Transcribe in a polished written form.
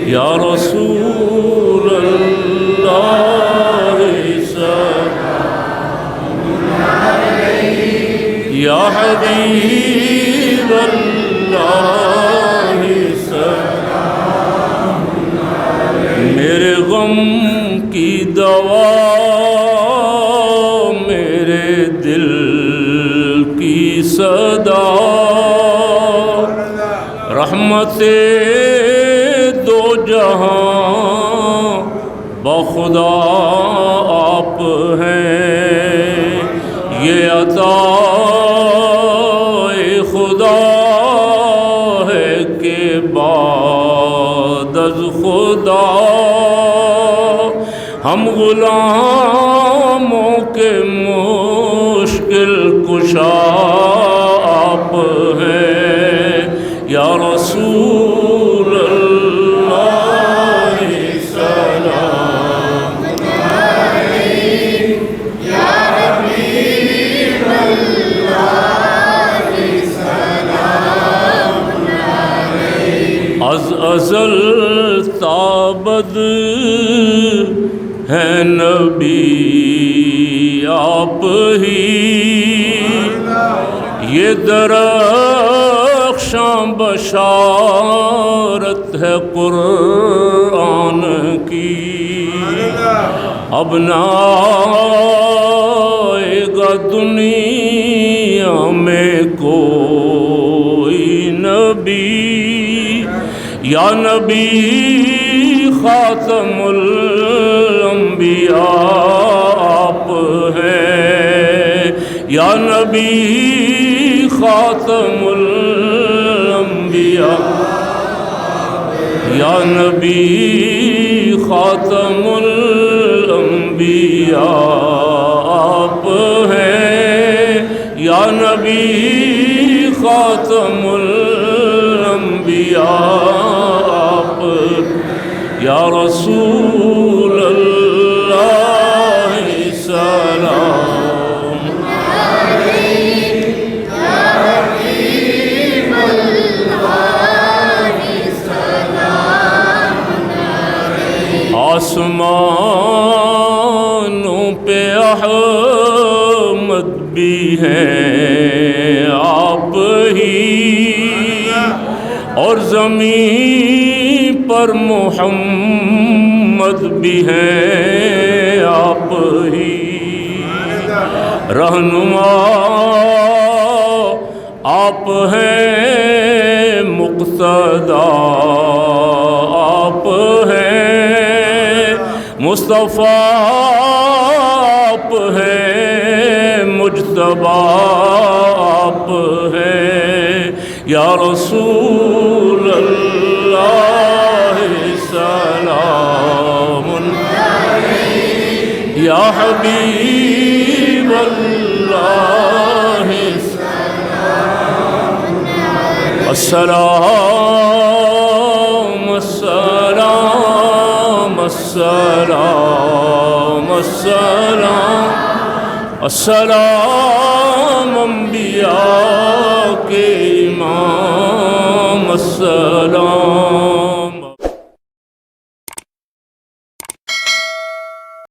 یا رسول اللہ سلام علیک، یا حبیب اللہ سلام علیک، میرے غم کی دوا، میرے دل کی صدا، رحمت دو جہاں بخدا آپ ہیں، یہ عطا خدا ہے کہ بعد از خدا ہم غلاموں کے مشکل کشا آپ ہیں، یا رسول اللہ سلام علیک، یا حبیب اللہ سلام علیک، از ازل تا ابد ہے نبی آپ ہی، یہ درخشاں بشارت ہے قرآن کی، اب نہ آئے گا دنیا میں کوئی نبی، یا نبی خاتم الانبیاء آپ ہیں، یا نبی خاتم الانبیاء، یا نبی خاتم الانبیاء آپ ہیں، یا نبی خاتم الانبیاء آپ، یا رسول اللہ سلام علیک، یا حبیب اللہ سلام علیک، آسمانوں پہ احمد بھی ہیں آپ ہی، اور زمین پر محمد بھی ہیں آپ ہی، رہنما آپ ہیں، مقتدا آپ ہیں، مصطفیٰ آپ ہیں، مجتبی آپ ہیں، یا رسول اللہ سلام علیک، یا حبیب اللہ سلام علیک، السلام السلام السلام السلام السلام انبیاء کے امام، السلام